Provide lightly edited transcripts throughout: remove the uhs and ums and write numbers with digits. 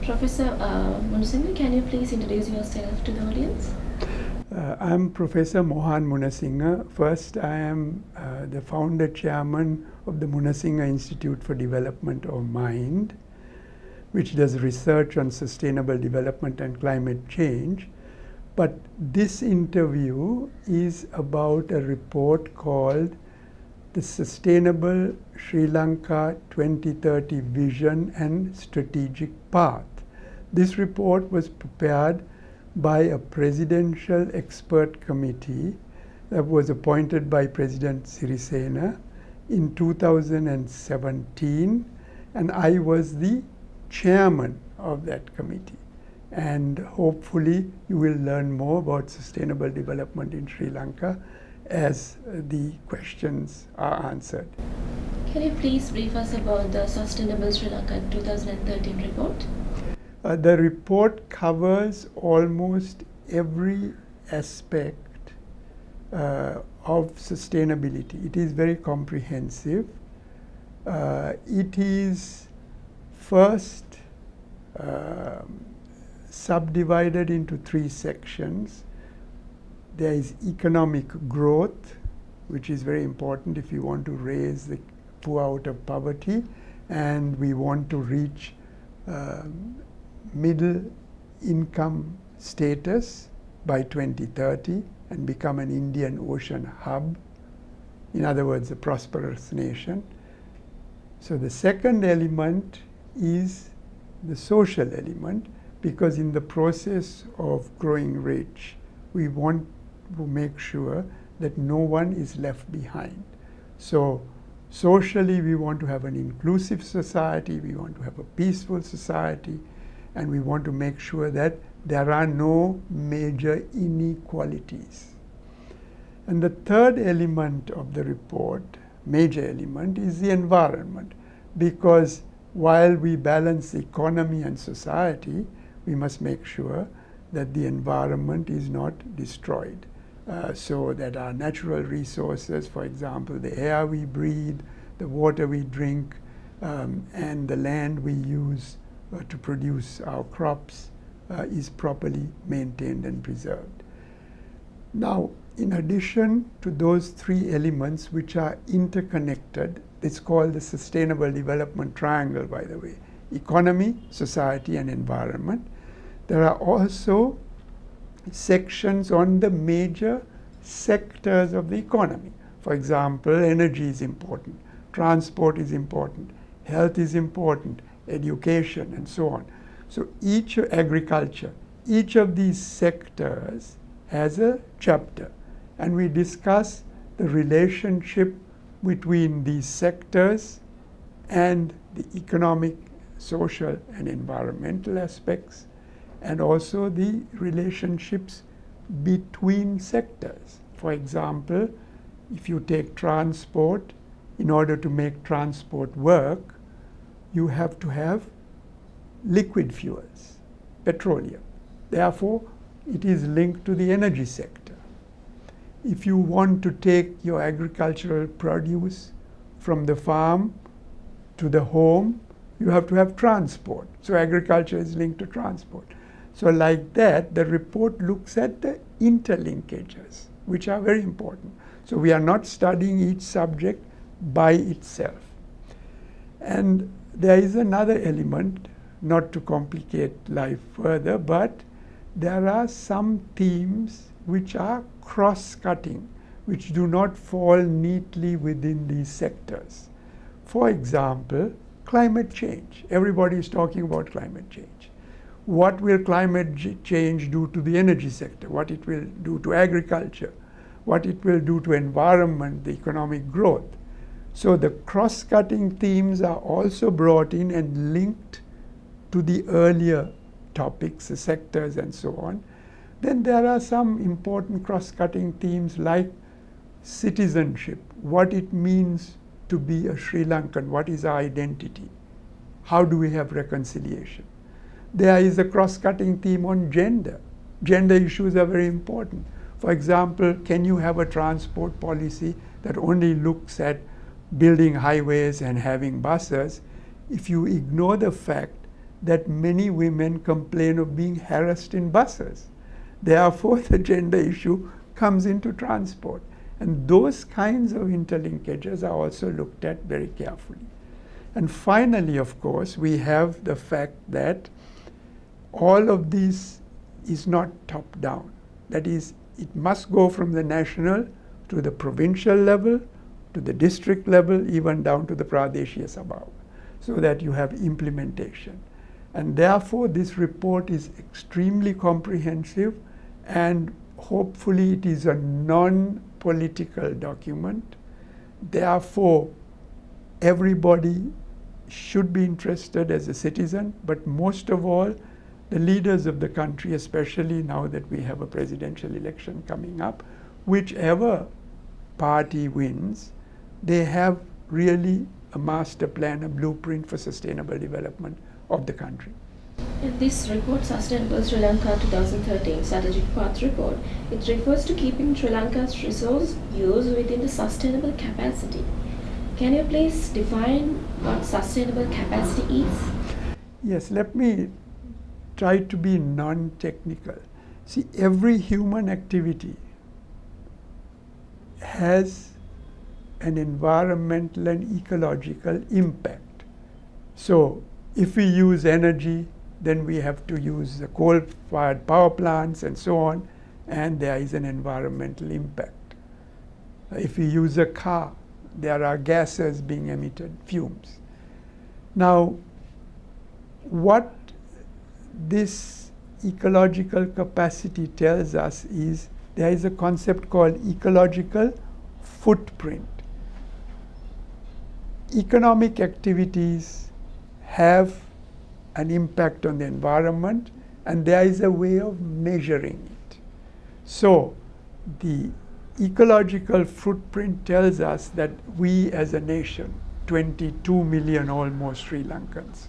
Professor Munasingha, can you please introduce yourself to the audience? I'm Professor Mohan Munasingha. First, I am the founder chairman of the Munasingha Institute for Development of Mind, which does research on sustainable development and climate change. But this interview is about a report called the Sustainable Sri Lanka 2030 Vision and Strategic Path. This report was prepared by a presidential expert committee that was appointed by President Sirisena in 2017, and I was the chairman of that committee. And hopefully you will learn more about sustainable development in Sri Lanka as the questions are answered. Can you please brief us about the Sustainable Sri Lanka 2013 report? The report covers almost every aspect of sustainability. It is very comprehensive. It is first subdivided into three sections. There is economic growth, which is very important if you want to raise the poor out of poverty, and we want to reach middle income status by 2030 and become an Indian Ocean hub. In other words, a prosperous nation. So the second element is the social element, because in the process of growing rich, we want to make sure that no one is left behind. So socially, we want to have an inclusive society, we want to have a peaceful society, and we want to make sure that there are no major inequalities. And the third element of the report, major element, is the environment, because while we balance economy and society, we must make sure that the environment is not destroyed. So that our natural resources, for example, the air we breathe, the water we drink, and the land we use to produce our crops is properly maintained and preserved. Now, in addition to those three elements which are interconnected, it's called the Sustainable Development Triangle, by the way: economy, society, and environment. There are also sections on the major sectors of the economy. For example, energy is important, transport is important, health is important, education, and so on. So agriculture, each of these sectors has a chapter, and we discuss the relationship between these sectors and the economic, social, and environmental aspects, and also the relationships between sectors. For example, if you take transport, in order to make transport work, you have to have liquid fuels, petroleum. Therefore, it is linked to the energy sector. If you want to take your agricultural produce from the farm to the home, you have to have transport. So agriculture is linked to transport. So like that, the report looks at the interlinkages, which are very important. So we are not studying each subject by itself. And there is another element, not to complicate life further, but there are some themes which are cross-cutting, which do not fall neatly within these sectors. For example, climate change. Everybody is talking about climate change. What will climate change do to the energy sector? What it will do to agriculture? What it will do to environment, the economic growth? So the cross-cutting themes are also brought in and linked to the earlier topics, the sectors, and so on. Then there are some important cross-cutting themes like citizenship, what it means to be a Sri Lankan, what is our identity, how do we have reconciliation. There is a cross-cutting theme on gender. Gender issues are very important. For example, can you have a transport policy that only looks at building highways and having buses if you ignore the fact that many women complain of being harassed in buses. Therefore, the gender issue comes into transport. And those kinds of interlinkages are also looked at very carefully. And finally, of course, we have the fact that all of this is not top-down. That is, it must go from the national to the provincial level, to the district level, even down to the Pradeshia Sabha, so that you have implementation. And therefore, this report is extremely comprehensive, and hopefully it is a non-political document. Therefore, everybody should be interested as a citizen, but most of all, the leaders of the country, especially now that we have a presidential election coming up, whichever party wins, they have really a master plan, a blueprint for sustainable development of the country. In this report, Sustainable Sri Lanka 2013 Strategic Path Report, it refers to keeping Sri Lanka's resource use within the sustainable capacity. Can you please define what sustainable capacity is? Yes, let me try to be non-technical. See, every human activity has an environmental and ecological impact. So, if we use energy, then we have to use the coal-fired power plants and so on, and there is an environmental impact. If we use a car, there are gases being emitted, fumes. Now, what this ecological capacity tells us is there is a concept called ecological footprint. Economic activities have an impact on the environment, and there is a way of measuring it. So the ecological footprint tells us that we as a nation, 22 million almost Sri Lankans,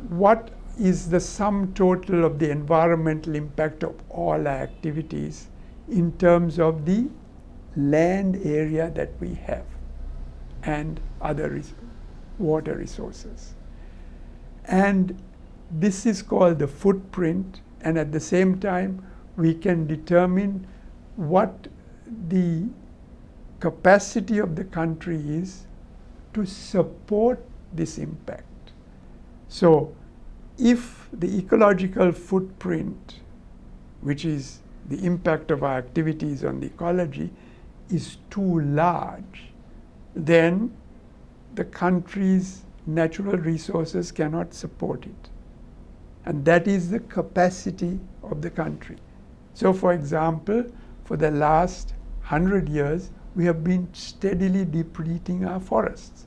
what is the sum total of the environmental impact of all our activities in terms of the land area that we have and other water resources. And this is called the footprint, and at the same time we can determine what the capacity of the country is to support this impact. So if the ecological footprint, which is the impact of our activities on the ecology, is too large, then the country's natural resources cannot support it. And that is the capacity of the country. So for example, for the last 100 years, we have been steadily depleting our forests.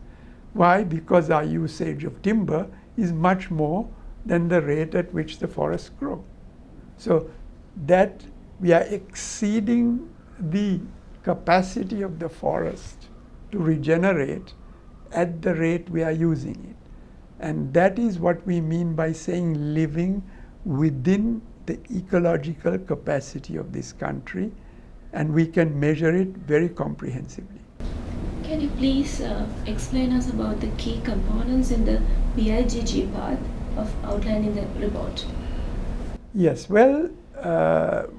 Why? Because our usage of timber is much more than the rate at which the forests grow. So that we are exceeding the capacity of the forest to regenerate at the rate we are using it. And that is what we mean by saying living within the ecological capacity of this country, and we can measure it very comprehensively. Can you please explain us about the key components in the BIGG path of outlined in the report? Yes, well,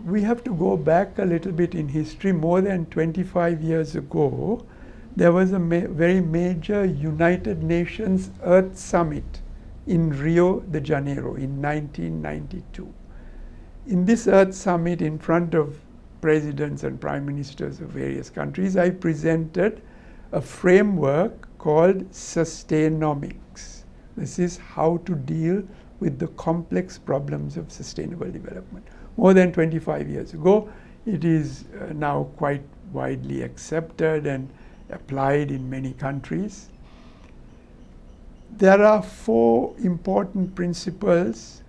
we have to go back a little bit in history. More than 25 years ago, there was a very major United Nations Earth Summit in Rio de Janeiro in 1992. In this Earth Summit, in front of presidents and prime ministers of various countries, I presented a framework called Sustainomics. This is how to deal with the complex problems of sustainable development. More than 25 years ago, it is now quite widely accepted and applied in many countries. There are 4 important principles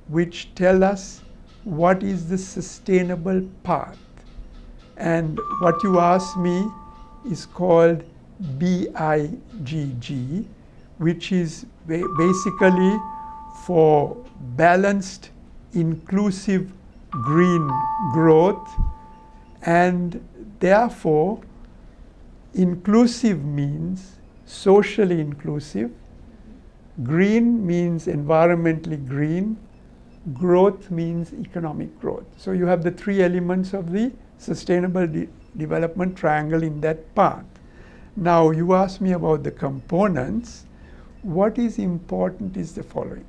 which tell us what is the sustainable path. And what you asked me is called BIGG, which is basically for balanced, inclusive green growth, and therefore inclusive means socially inclusive, Green means environmentally green. Growth means economic growth. So you have the three elements of the sustainable development triangle in that path. Now you asked me about the components. What is important is the following.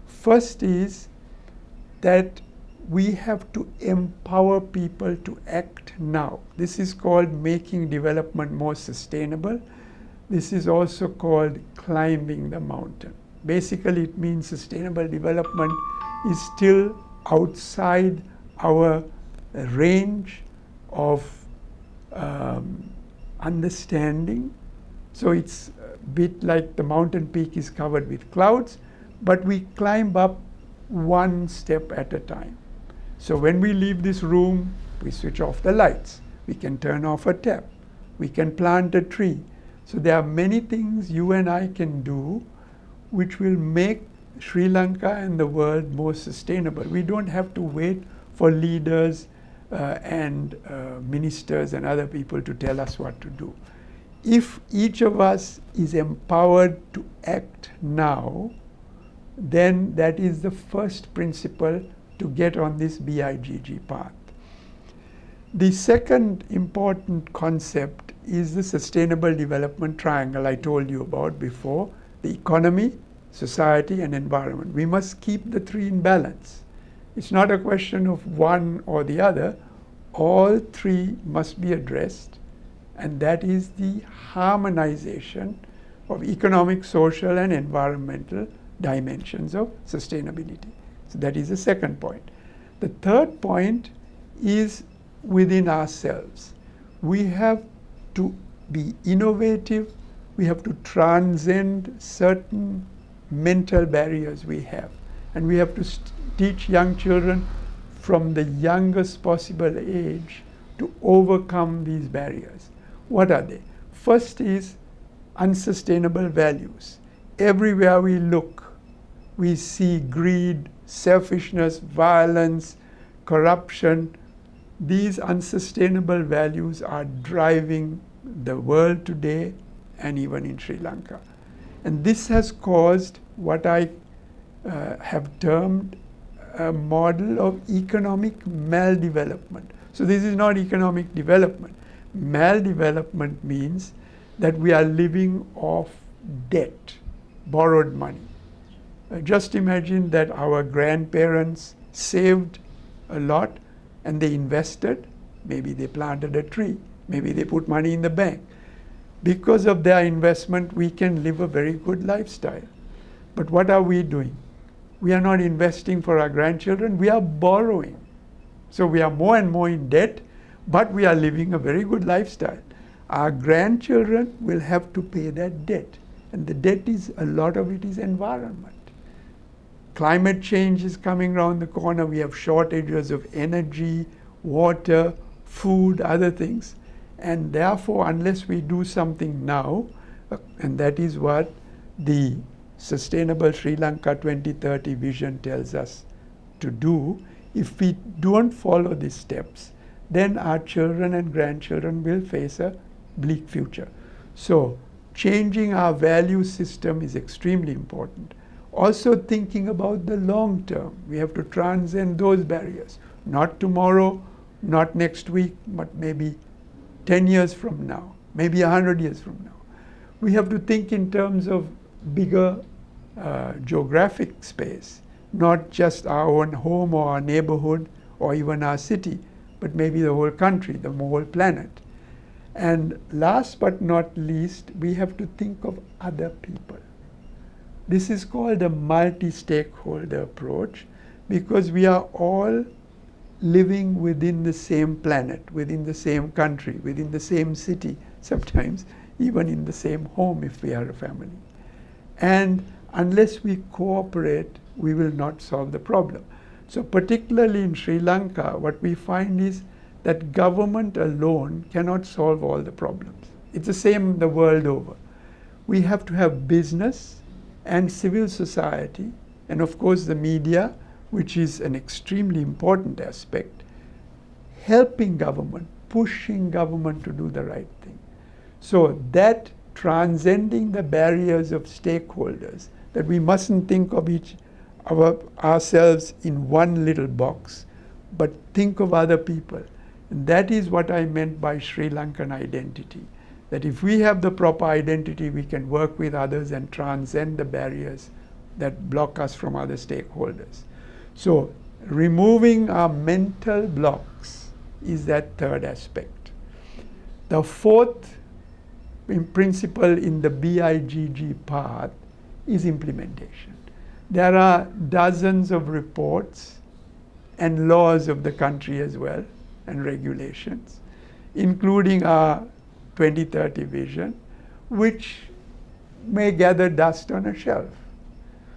First is that we have to empower people to act now. This is called making development more sustainable. This is also called climbing the mountain. Basically, it means sustainable development is still outside our range of understanding. So it's a bit like the mountain peak is covered with clouds, but we climb up one step at a time. So when we leave this room, we switch off the lights. We can turn off a tap. We can plant a tree. So there are many things you and I can do which will make Sri Lanka and the world more sustainable. We don't have to wait for leaders and ministers and other people to tell us what to do. If each of us is empowered to act now, then that is the first principle to get on this BIGG path. The second important concept is the sustainable development triangle I told you about before: the economy, society, and environment. We must keep the three in balance. It's not a question of one or the other. All three must be addressed, and that is the harmonization of economic, social, and environmental dimensions of sustainability. So that is the second point. The third point is within ourselves. We have to be innovative. We have to transcend certain mental barriers we have. And we have to teach young children from the youngest possible age to overcome these barriers. What are they? First is unsustainable values. Everywhere we look, we see greed, selfishness, violence, corruption. These unsustainable values are driving the world today and even in Sri Lanka. And this has caused what I have termed a model of economic maldevelopment. So this is not economic development. Maldevelopment means that we are living off debt, borrowed money. Just imagine that our grandparents saved a lot and they invested. Maybe they planted a tree. Maybe they put money in the bank. Because of their investment, we can live a very good lifestyle. But what are we doing? We are not investing for our grandchildren. We are borrowing. So we are more and more in debt, but we are living a very good lifestyle. Our grandchildren will have to pay that debt. And the debt is, a lot of it is environment. Climate change is coming around the corner. We have shortages of energy, water, food, other things. And therefore, unless we do something now, and that is what the Sustainable Sri Lanka 2030 vision tells us to do, if we don't follow these steps, then our children and grandchildren will face a bleak future. So changing our value system is extremely important. Also thinking about the long term. We have to transcend those barriers. Not tomorrow, not next week, but maybe 10 years from now, maybe 100 years from now. We have to think in terms of bigger geographic space, not just our own home or our neighborhood or even our city, but maybe the whole country, the whole planet. And last but not least, we have to think of other people. This is called a multi-stakeholder approach because we are all living within the same planet, within the same country, within the same city, sometimes even in the same home if we are a family. And unless we cooperate, we will not solve the problem. So particularly in Sri Lanka, what we find is that government alone cannot solve all the problems. It's the same the world over. We have to have business and civil society, and of course the media, which is an extremely important aspect, helping government, pushing government to do the right thing. So that transcending the barriers of stakeholders, that we mustn't think of ourselves in one little box, but think of other people. And that is what I meant by Sri Lankan identity. That if we have the proper identity, we can work with others and transcend the barriers that block us from other stakeholders. So removing our mental blocks is that third aspect. The fourth principle in the BIGG path is implementation. There are dozens of reports and laws of the country as well, and regulations, including our 2030 vision, which may gather dust on a shelf.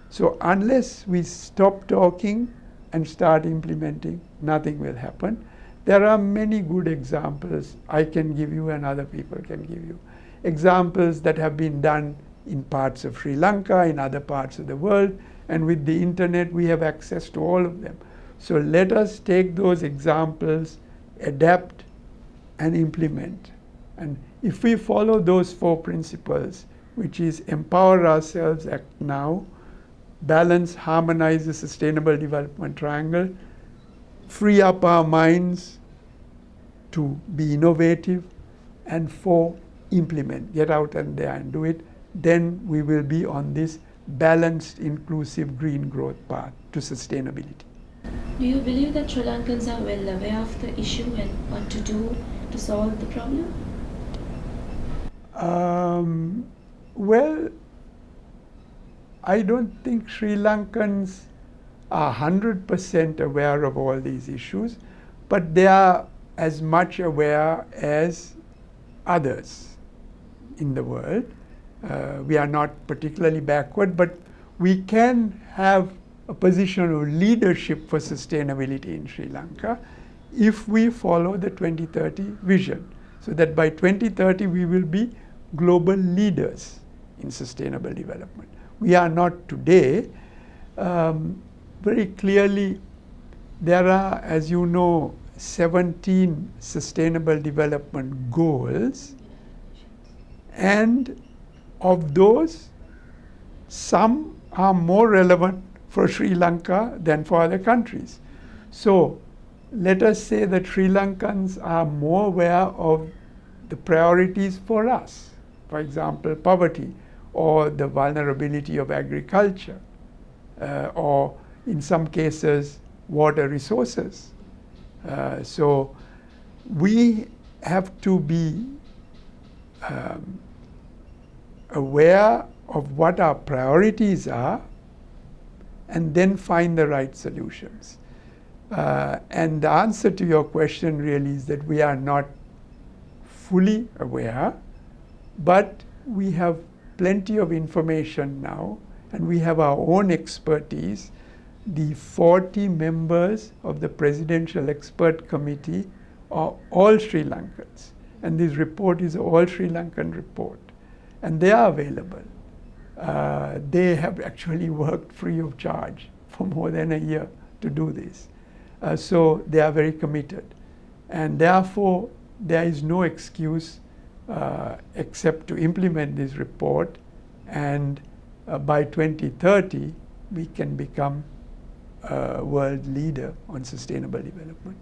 So unless we stop talking and start implementing, nothing will happen. There are many good examples I can give you and other people can give you. Examples that have been done in parts of Sri Lanka, in other parts of the world, and with the internet we have access to all of them. So let us take those examples, adapt and implement. And if we follow those four principles, which is empower ourselves, act now, balance, harmonize the sustainable development triangle, free up our minds to be innovative, and four, implement, get out and there and do it, then we will be on this balanced, inclusive green growth path to sustainability. Do you believe that Sri Lankans are well aware of the issue and what to do to solve the problem? Well, I don't think Sri Lankans are 100% aware of all these issues, but they are as much aware as others in the world. We are not particularly backward, but we can have a position of leadership for sustainability in Sri Lanka if we follow the 2030 vision, so that by 2030 we will be global leaders in sustainable development. We are not today. Very clearly, there are, as you know, 17 sustainable development goals, and of those, some are more relevant for Sri Lanka than for other countries. So let us say that Sri Lankans are more aware of the priorities for us. For example, poverty, or the vulnerability of agriculture, or in some cases, water resources. So we have to be aware of what our priorities are and then find the right solutions. And the answer to your question really is that we are not fully aware, but we have plenty of information now, and we have our own expertise. The 40 members of the Presidential Expert Committee are all Sri Lankans, and this report is an all Sri Lankan report, and they are available. They have actually worked free of charge for more than a year to do this. So they are very committed, and therefore there is no excuse except to implement this report, and by 2030 we can become a world leader on sustainable development.